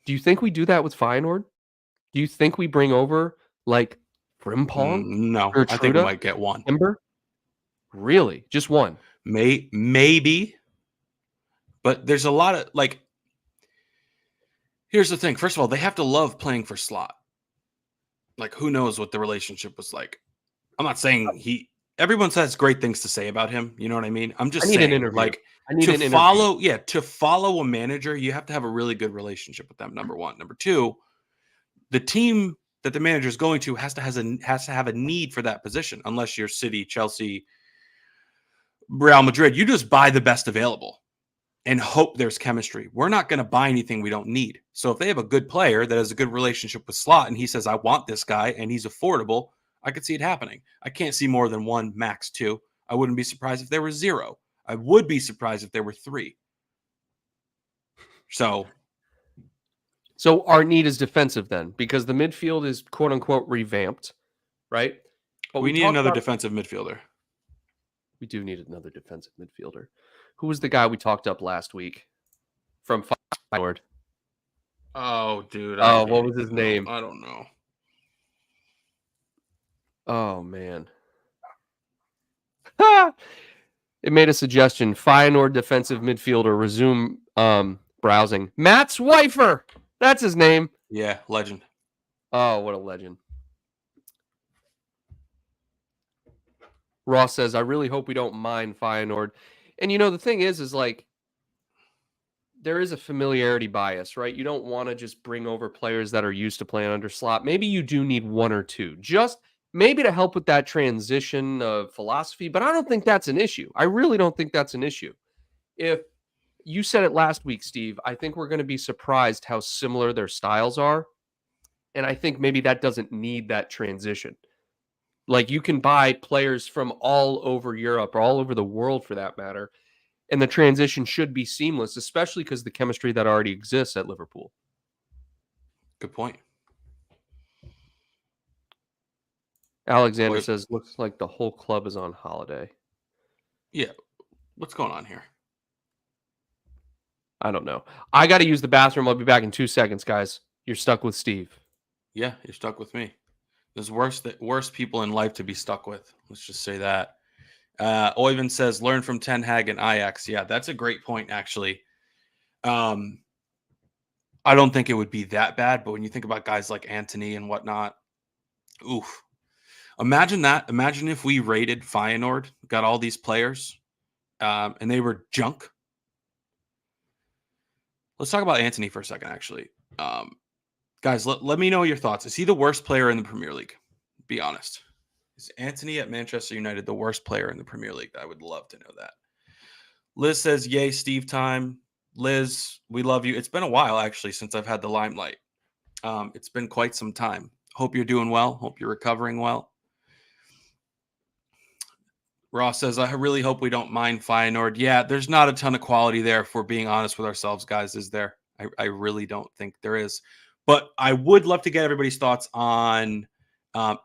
Do you think we do that with Feyenoord? Do you think we bring over like Frimpong? No, Or I think we Truda? might get one. Timber? Really? Just one? Maybe. But there's a lot of like. Here's the thing. First of all, they have to love playing for Slot. Like, who knows what the relationship was like? I'm not saying everyone says great things to say about him. You know what I mean? I'm I just need an saying, interview. like, I need to an interview. follow a manager, you have to have a really good relationship with them. Number one. Number two, the team that the manager is going to has to have a need for that position. Unless you're City, Chelsea, Real Madrid, you just buy the best available and hope there's chemistry. We're not going to buy anything we don't need. So if they have a good player that has a good relationship with Slot and he says, I want this guy and he's affordable, I could see it happening. I can't see more than one, max two. I wouldn't be surprised if there were zero. I would be surprised if there were three. So our need is defensive then, because the midfield is quote unquote revamped, right? But we need another defensive midfielder. We do need another defensive midfielder. Who was the guy we talked up last week from Feyenoord? Oh, dude. What was his name? I don't know. Oh, man. It made a suggestion. Feyenoord defensive midfielder resume browsing. Matt Swifer. That's his name. Yeah, legend. Oh, what a legend. Ross says, I really hope we don't mind Feyenoord. And, the thing is like, there is a familiarity bias, right? You don't want to just bring over players that are used to playing under Slot. Maybe you do need one or two, just maybe to help with that transition of philosophy, but I don't think that's an issue. I really don't think that's an issue. If you said it last week, Steve, I think we're going to be surprised how similar their styles are. And I think maybe that doesn't need that transition. Like, you can buy players from all over Europe or all over the world for that matter, and the transition should be seamless, especially because the chemistry that already exists at Liverpool. Good point. Alexander says, looks like the whole club is on holiday. Yeah. What's going on here? I don't know. I got to use the bathroom. I'll be back in 2 seconds, guys. You're stuck with Steve. Yeah, you're stuck with me. There's worse people in life to be stuck with. Let's just say that. Oyvind says, learn from Ten Hag and Ajax. Yeah, that's a great point, actually. I don't think it would be that bad, but when you think about guys like Antony and whatnot, oof. Imagine that. Imagine if we raided Feyenoord, got all these players, and they were junk. Let's talk about Antony for a second, actually. Guys, let me know your thoughts. Is he the worst player in the Premier League? Be honest. Is Antony at Manchester United the worst player in the Premier League? I would love to know that. Liz says, yay, Steve time. Liz, we love you. It's been a while, actually, since I've had the limelight. It's been quite some time. Hope you're doing well. Hope you're recovering well. Ross says, I really hope we don't mind Feyenoord. Yeah, there's not a ton of quality there, if we're being honest with ourselves, guys, is there? I really don't think there is. But I would love to get everybody's thoughts on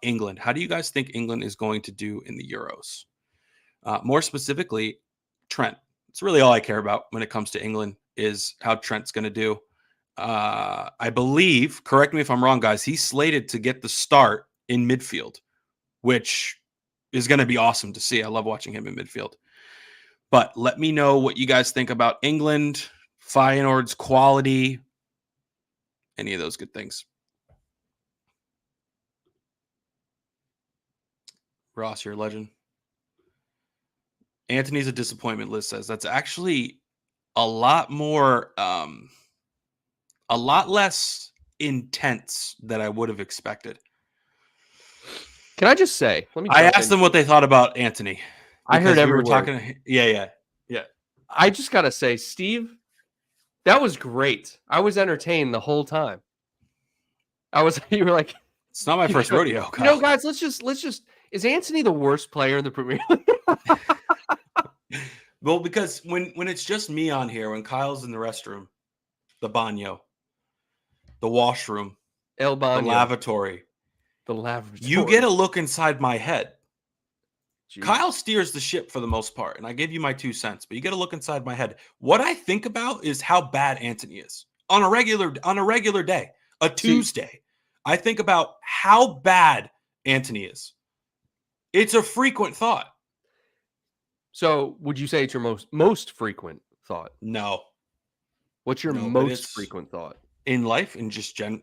England. How do you guys think England is going to do in the Euros? More specifically, Trent, It's really all I care about when it comes to England is how Trent's going to do. I believe, correct me if I'm wrong, guys, he's slated to get the start in midfield, which is going to be awesome to see. I love watching him in midfield. But let me know what you guys think about England, Feyenoord's quality, any of those good things. Ross, you're a legend. Anthony's a disappointment, Liz says. That's actually a lot more, a lot less intense than I would have expected. Can I just say, I asked them what they thought about Anthony. I heard every word. Talking. Yeah. I just got to say, Steve, that was great. I was entertained the whole time. You were like, it's not my first rodeo. Kyle. Guys, let's just, is Anthony the worst player in the Premier League? Well, because when it's just me on here, when Kyle's in the restroom, the baño, the washroom, El baño, the lavatory, you get a look inside my head. Jeez. Kyle steers the ship for the most part, and I give you my 2 cents, but you get a look inside my head. What I think about is how bad Anthony is on a regular day, a Tuesday. I think about how bad Anthony is. It's a frequent thought. So, would you say it's your most frequent thought? No. What's your most frequent thought in life, and just general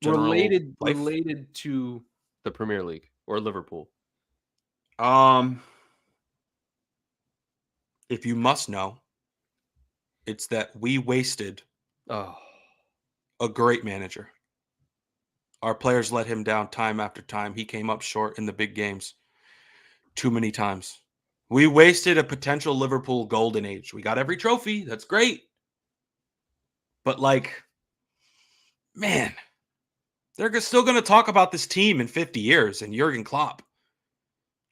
related life? Related to the Premier League or Liverpool? If you must know, it's that we wasted a great manager. Our players let him down time after time. He came up short in the big games too many times. We wasted a potential Liverpool golden age. We got every trophy. That's great. But man, they're still going to talk about this team in 50 years and Jurgen Klopp.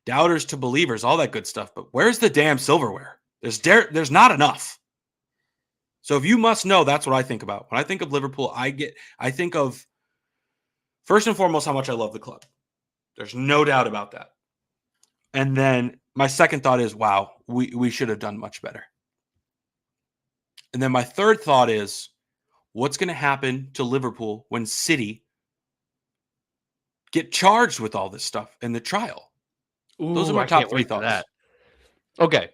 Doubters to believers, all that good stuff. But where's the damn silverware? There's not enough. So if you must know, that's what I think about. When I think of Liverpool, I think of, first and foremost, how much I love the club. There's no doubt about that. And then my second thought is, wow, we should have done much better. And then my third thought is, what's going to happen to Liverpool when City get charged with all this stuff in the trial? Ooh, those are my top 3 thoughts. That. Okay.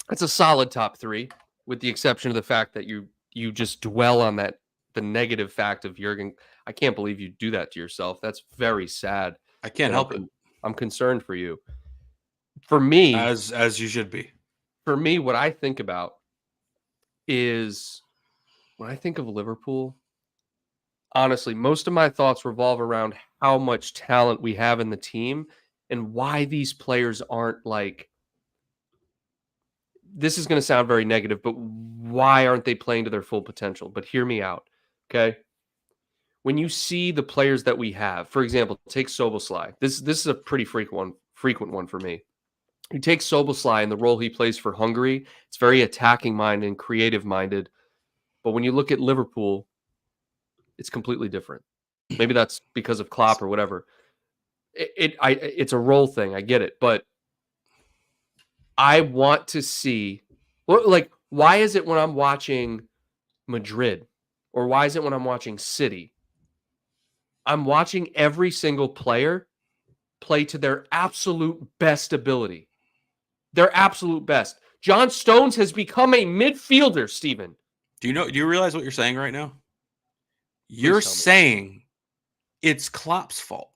That's a solid top 3, with the exception of the fact that you just dwell on the negative fact of Jurgen. I can't believe you do that to yourself. That's very sad. I can't help it. I'm concerned for you. For me, as you should be. For me, what I think about is, when I think of Liverpool, honestly, most of my thoughts revolve around how much talent we have in the team and why these players aren't this is going to sound very negative, but why aren't they playing to their full potential? But hear me out, okay? When you see the players that we have, for example, take Szoboszlai. This is a pretty frequent one for me. You take Szoboszlai and the role he plays for Hungary, it's very attacking minded and creative minded. But when you look at Liverpool, it's completely different. Maybe that's because of Klopp or whatever. It's a role thing. I get it. But I want to see, why is it when I'm watching Madrid, or why is it when I'm watching City, I'm watching every single player play to their absolute best ability? Their absolute best. John Stones has become a midfielder, Steven. Do you realize what you're saying right now? You're saying it's Klopp's fault.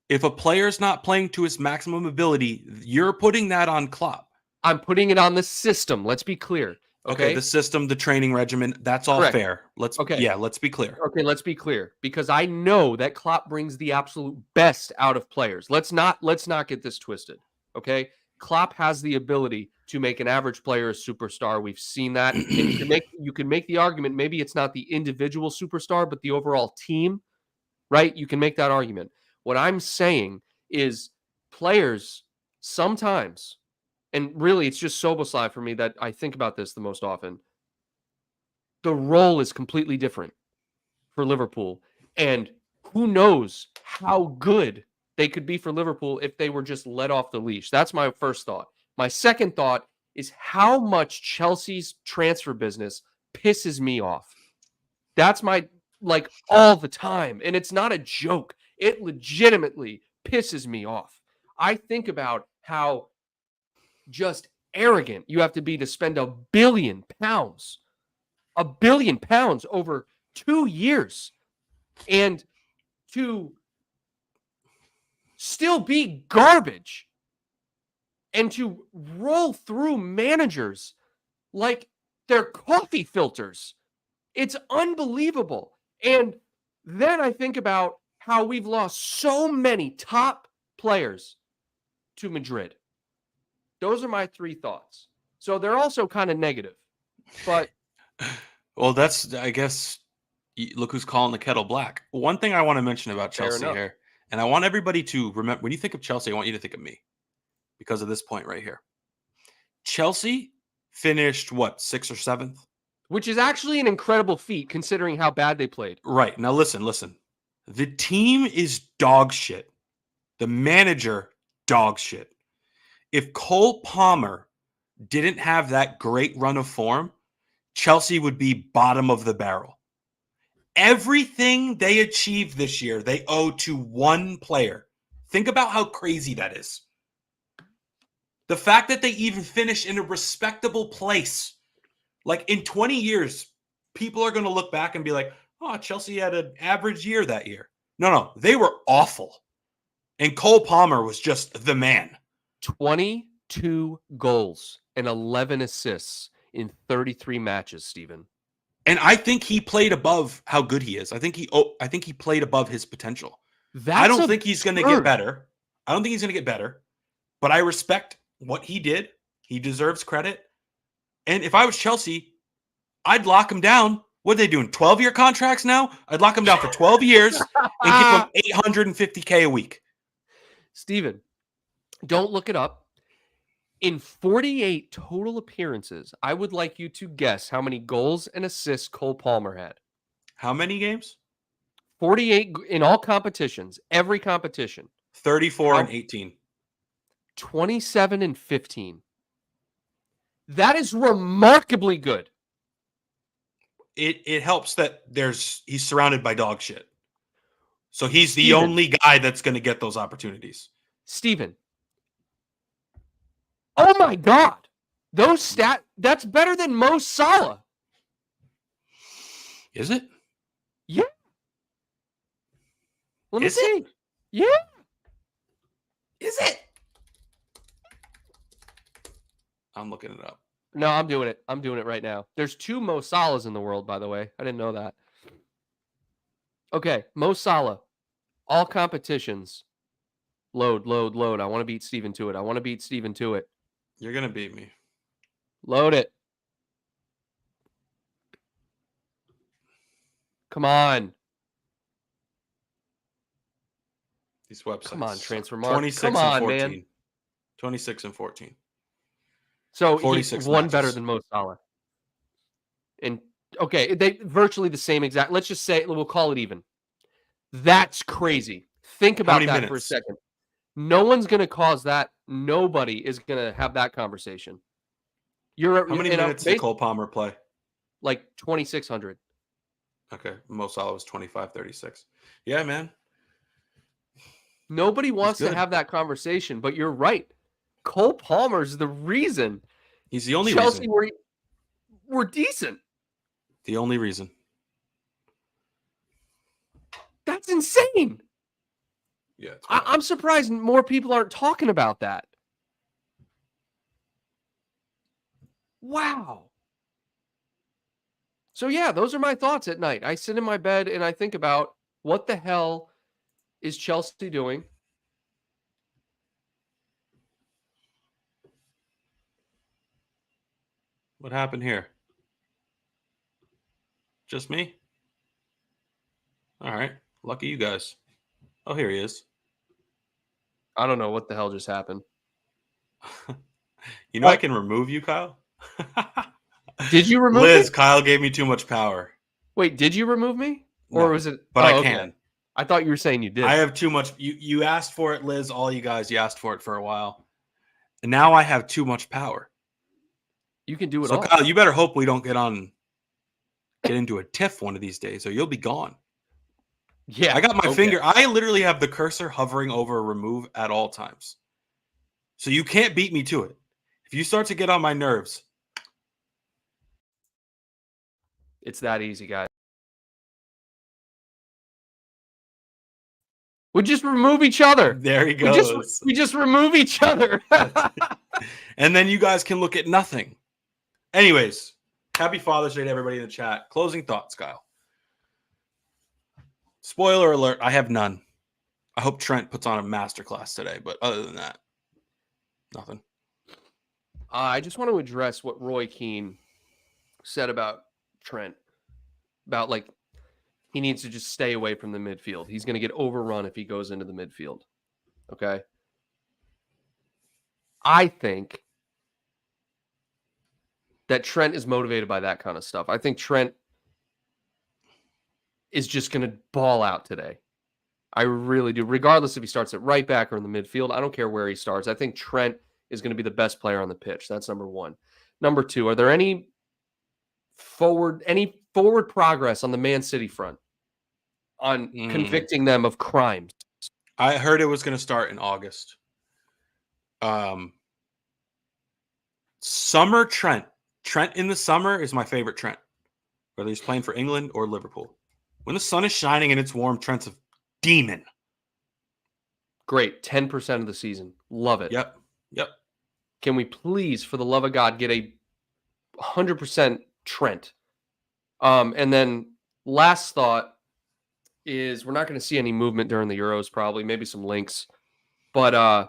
If a player's not playing to his maximum ability, you're putting that on Klopp. I'm putting it on the system. Let's be clear. Okay, the system, the training regimen, that's all correct. Fair. Let's be clear. Okay, let's be clear, because I know that Klopp brings the absolute best out of players. Let's not get this twisted. Okay, Klopp has the ability to make an average player a superstar. We've seen that. And you can make the argument maybe it's not the individual superstar, but the overall team, right? You can make that argument. What I'm saying is players sometimes, and really it's just Szoboszlai for me that I think about this the most often, the role is completely different for Liverpool. And who knows how good they could be for Liverpool if they were just let off the leash. That's my first thought. My second thought is how much Chelsea's transfer business pisses me off. That's my, like, all the time. And it's not a joke. It legitimately pisses me off. I think about how just arrogant you have to be to spend £1 billion over 2 years and to still be garbage and to roll through managers like they're coffee filters. It's unbelievable. And then I think about how we've lost so many top players to Madrid. Those are my 3 thoughts. So they're also kind of negative. But well, that's, I guess, look who's calling the kettle black. One thing I want to mention about Chelsea here, and I want everybody to remember, when you think of Chelsea, I want you to think of me because of this point right here. Chelsea finished, what, 6th or 7th? Which is actually an incredible feat considering how bad they played. Right. Now, listen. The team is dog shit. The manager, dog shit. If Cole Palmer didn't have that great run of form, Chelsea would be bottom of the barrel. Everything they achieved this year, they owe to one player. Think about how crazy that is. The fact that they even finished in a respectable place. Like, in 20 years, people are going to look back and be like, oh, Chelsea had an average year that year. No, they were awful. And Cole Palmer was just the man. 22 goals and 11 assists in 33 matches, Steven. And I think he played above how good he is. I think he played above his potential. I don't think he's going to get better. But I respect what he did. He deserves credit. And if I was Chelsea, I'd lock him down. What are they doing? 12-year contracts now? I'd lock him down for 12 years and give him $850K a week. Steven, don't look it up. In 48 total appearances, I would like you to guess how many goals and assists Cole Palmer had. How many games? 48 in all competitions, every competition. 34 and 18. 27 and 15. That is remarkably good. It helps that he's surrounded by dog shit. So he's the only guy that's going to get those opportunities. Steven. Oh my God. That's better than Mo Salah. Is it? Yeah. Let me see. Yeah. Is it? I'm looking it up. No, I'm doing it. I'm doing it right now. There's 2 Mo Salahs in the world, by the way. I didn't know that. Okay, Mo Salah. All competitions. Load. I want to beat Steven to it. You're going to beat me. Load it. Come on. These websites. Come on, transfer market. 26 Come and on, 14. man. 26 and 14. So 46 one matches. better than Mo Salah. And okay, they virtually the same exact. Let's just say we'll call it even. That's crazy. Think about that for a second. No one's going to cause that. Nobody is going to have that conversation. How many minutes did Cole Palmer play? Like 2,600. Okay, Mo Salah was 25-36. Yeah, man. Nobody wants to have that conversation, but you're right. Cole Palmer's the reason. He's the only Chelsea reason. We're decent. The only reason. That's insane. Yeah, I'm surprised more people aren't talking about that. Wow. So yeah, those are my thoughts at night. I sit in my bed and I think about what the hell is Chelsea doing? What happened here? Just me? All right. Lucky you guys. Oh, here he is. I don't know what the hell just happened. You know what? I can remove you, Kyle. Did you remove Liz, me? Kyle gave me too much power. Wait, did you remove me? Or no, was it? But I can. I thought you were saying you did. I have too much. You asked for it, Liz. All you guys, you asked for it for a while. And now I have too much power. You can do it So all. Kyle, you better hope we don't get into a tiff one of these days, or you'll be gone. Yeah. I got my finger. I literally have the cursor hovering over remove at all times. So you can't beat me to it. If you start to get on my nerves. It's that easy, guys. We just remove each other. There he goes. We just remove each other. And then you guys can look at nothing. Anyways, happy Father's Day to everybody in the chat. Closing thoughts, Kyle. Spoiler alert, I have none. I hope Trent puts on a masterclass today, but other than that, nothing. I just want to address what Roy Keane said about Trent. About, like, he needs to just stay away from the midfield. He's going to get overrun if he goes into the midfield. Okay? I think that Trent is motivated by that kind of stuff. I think Trent is just going to ball out today. I really do. Regardless if he starts at right back or in the midfield, I don't care where he starts. I think Trent is going to be the best player on the pitch. That's number one. Number two, are there any forward progress on the Man City front on convicting them of crimes? I heard it was going to start in August. Summer Trent in the summer is my favorite Trent, whether he's playing for England or Liverpool. When the sun is shining and it's warm, Trent's a demon. Great. 10% of the season. Love it. Yep. Can we please, for the love of God, get a 100% Trent? And then last thought is we're not going to see any movement during the Euros, probably. Maybe some links. But I'm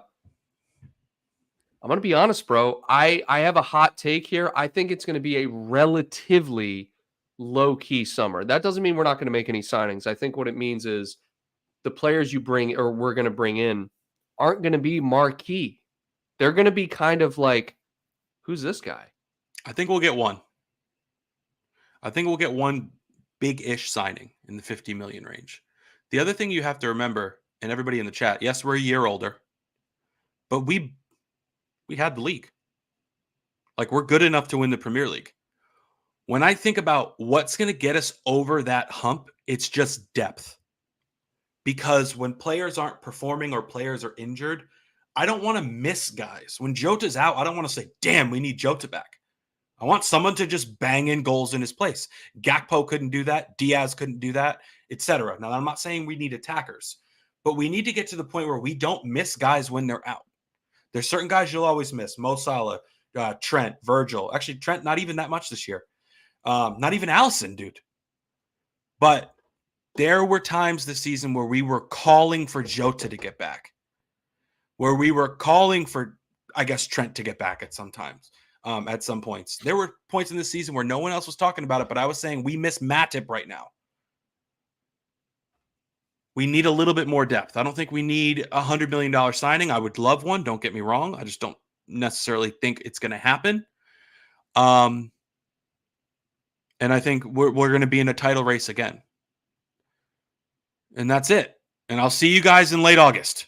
going to be honest, bro. I have a hot take here. I think it's going to be a relatively low-key summer. That doesn't mean we're not going to make any signings. I think what it means is the players you bring or we're going to bring in aren't going to be marquee. They're going to be kind of like, who's this guy? I think we'll get one. I think we'll get one big-ish signing in the 50 million range. The other thing you have to remember, and everybody in the chat, yes, we're a year older, but we had the league. Like, we're good enough to win the Premier League. When I think about what's going to get us over that hump, it's just depth. Because when players aren't performing or players are injured, I don't want to miss guys. When Jota's out, I don't want to say, damn, we need Jota back. I want someone to just bang in goals in his place. Gakpo couldn't do that. Diaz couldn't do that, etc. Now, I'm not saying we need attackers, but we need to get to the point where we don't miss guys when they're out. There's certain guys you'll always miss. Mo Salah, Trent, Virgil. Actually, Trent, not even that much this year. Not even Allison, dude. But there were times this season where we were calling for Jota to get back. Where we were calling for, I guess, Trent to get back at some points. There were points in this season where no one else was talking about it, but I was saying we miss Matip right now. We need a little bit more depth. I don't think we need a $100 million signing. I would love one. Don't get me wrong. I just don't necessarily think it's going to happen. And I think we're going to be in a title race again. And that's it. And I'll see you guys in late August.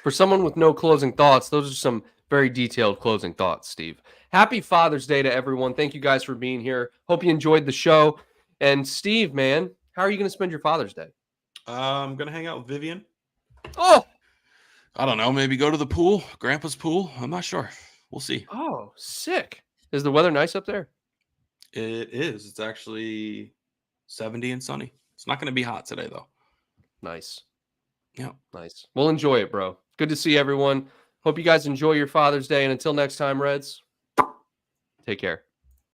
For someone with no closing thoughts, those are some very detailed closing thoughts, Steve. Happy Father's Day to everyone. Thank you guys for being here. Hope you enjoyed the show. And Steve, man, how are you going to spend your Father's Day? I'm going to hang out with Vivian. Oh! I don't know. Maybe go to the pool. Grandpa's pool. I'm not sure. We'll see. Oh, sick. Is the weather nice up there? It is. It's actually 70 and sunny. It's not going to be hot today, though. Nice. Yeah. Nice. We'll enjoy it, bro. Good to see everyone. Hope you guys enjoy your Father's Day. And until next time, Reds, take care.